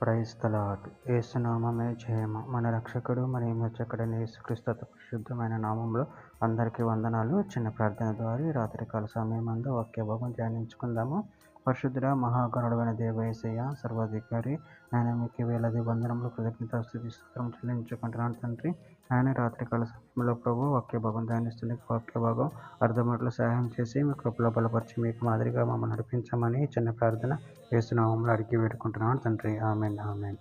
Praise the lord. యేసునామమే జయము. మన రక్షకుడు మన విమోచకుడైన యేసుక్రీస్తు పరిశుద్ధమైన నామంలో అందరికీ వందనాలు. చిన్న ప్రార్థన ద్వారా రాత్రికాల సమయమందు వాక్య భాగం ధ్యానించుకుందాము. పరిశుద్ధుడ మహాగణుడైన దేవ యేసయ్య సర్వాధికారి, ఆయన మీకు వేలాది వందనములు కృతజ్ఞతాస్తుతి స్తోత్రం చెల్లించుకుంటున్నాను తండ్రి. ఆయన రాత్రికాల సమయంలో ప్రభు వాక్య భాగం ధ్యానిస్తున్న వాక్య భాగం అర్థమట్లు సహాయం చేసి మీ కృపలో బలపరిచి మీకు మాదిరిగా మమ్మల్ని నడిపించమని చిన్న ప్రార్థన యేసునామంలో అడిగి వేడుకుంటున్నాను తండ్రి. ఆమేన్ ఆమేన్.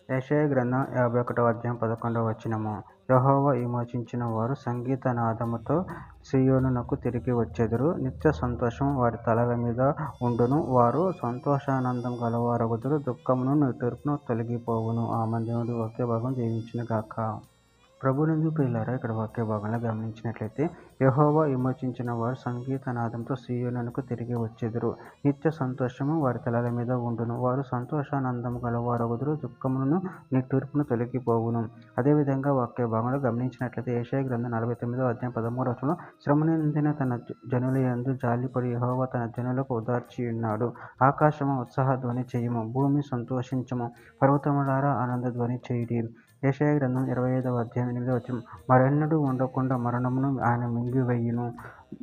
యెషయా గ్రంథం 51వ అధ్యాయం 11వ వచనము. యెహోవా విమోచించిన వారు సంగీత నాదముతో సీయోనునకు తిరిగి వచ్చెదరు. నిత్య సంతోషం వారి తలల మీద ఉండును. వారు సంతోషానందం గలవారగుదురు. దుఃఖమును నిట్టూర్పును తొలగిపోవును. ఆమేన్. దేవుడి వాక్య భాగం దీవించును గాక. ప్రభునందు ప్రియులారా, ఇక్కడ వాక్య భాగంలో గమనించినట్లయితే యెహోవా విమోచించిన వారు సంగీత నాదంతో సీయోనునకు తిరిగి వచ్చెదరు. నిత్య సంతోషము వారి తలల మీద ఉండును. వారు సంతోషానందము గలవారగుదురు. దుఃఖమును నిట్టూర్పును తొలగిపోవును. అదేవిధంగా వాక్య భాగంలో గమనించినట్లయితే యెషయా గ్రంథం 49వ అధ్యాయం 13వ వచనంలో శ్రమనిందిన తన జనుల యందు జాలిపడి యెహోవా తన జనులకు ఓదార్చి ఉన్నాడు. ఆకాశము ఉత్సాహ ధ్వని చేయుము, భూమి సంతోషించుము, పర్వతములారా ఆనంద ధ్వని చేయుడి. యెషయా గ్రంథం 25వ అధ్యాయం 8వ వచనం. మరెన్నడూ ఉండకుండా మరణమును ఆయన మింగివేయును.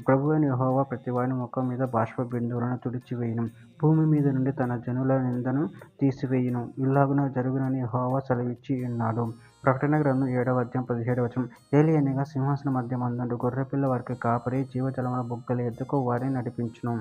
ప్రభువైన యెహోవా ప్రతివాని ముఖం మీద బాష్ప బిందువులను తుడిచివేయును. భూమి మీద నుండి తన జనుల నిందను తీసివేయును. ఇలాగున జరుగునని యెహోవా సెలవిచ్చి ఉన్నాడు. ప్రకటన గ్రంథం 7వ అధ్యాయం 17వ వచనం. ఏలియనగా సింహాసన మధ్యమందుండు గొర్రెపిల్ల వారికి కాపరి, జీవజలముల బుగ్గల ఎద్దుకు వారిని నడిపించును.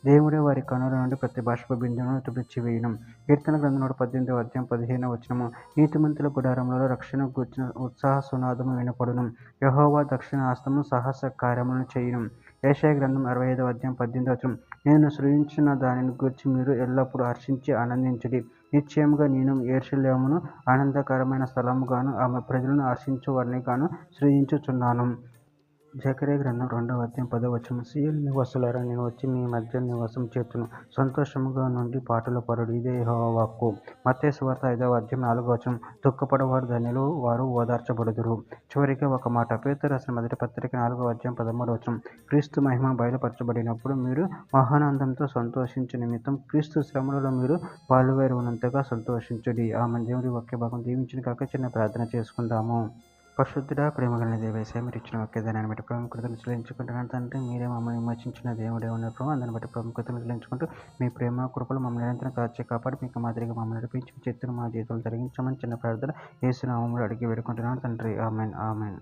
దేవుడే వారి కనుల నుండి ప్రతి బాష్ప బిందువును తుడిచివేయును. కీర్తన గ్రంథం 118వ అధ్యాయం 15వ వచనము. నీతిమంతుల గుడారములలో రక్షణ గూర్చిన ఉత్సాహ సునాదము వినపడును. యెహోవా దక్షిణ హస్తము సాహస కార్యములను చేయును. యెషయా గ్రంథం 65వ అధ్యాయం 18వ వచనం. నేను సృజించిన దానిని గూర్చి మీరు ఎల్లప్పుడూ హర్షించి ఆనందించుడి. నిశ్చయముగా నేను యెరూషలేమును ఆనందకరమైన స్థలముగాను ఆమె ప్రజలను హర్షించు వారినిగాను సృజించుచున్నాను. జకర్యా గ్రంథం 2వ అధ్యాయం 10వ వచనం. సీయోను నివాసులారా, నేను వచ్చి మీ మధ్య నివాసం చేతును. సంతోషముగా నుండి పాటలు పాడుడి. ఇదే యెహోవా వాక్కు. మత్తయి సువార్త 5వ అధ్యాయం 4వ వచనం. దుఃఖపడవారు ధన్యులు, వారు ఓదార్చబడుదురు. చివరిగా ఒక మాట. పేతురు రాసిన మొదటి పత్రిక 4వ అధ్యాయం 13వ వచనం. క్రీస్తు మహిమ బయలుపరచబడినప్పుడు మీరు మహానందంతో సంతోషించు నిమిత్తం క్రీస్తు శ్రమలలో మీరు పాలువారవునంతగా సంతోషించుడి. ఆమేన్. దేవుడి వాక్య భాగం దీవించును గాక. చిన్న ప్రార్థన చేసుకుందాము. పరిశుద్ధుడా, ప్రేమగల దేవ యేసయ్య, మీరు ఇచ్చిన వాక్యాన్ని బట్టి కృతజ్ఞతలు చెల్లించుకుంటున్నాను తండ్రి. మీరే మమ్మల్ని విమోచించిన దేవుడే ఉన్నారు ప్రభు. అందరిని బట్టి కృతజ్ఞతలు చెల్లించుకుంటూ మీ ప్రేమ కృపలు మమ్మల్ని నిరంతరం కాచి కాపాడి మీకు మాదిరిగా మమ్మల్ని నడిపించి చెత్తను మా జీవితంలో జరిగించమని చిన్న ప్రార్థన యేసు నామములో అడిగి వేడుకుంటున్నాను తండ్రి. ఆమేన్ ఆమేన్.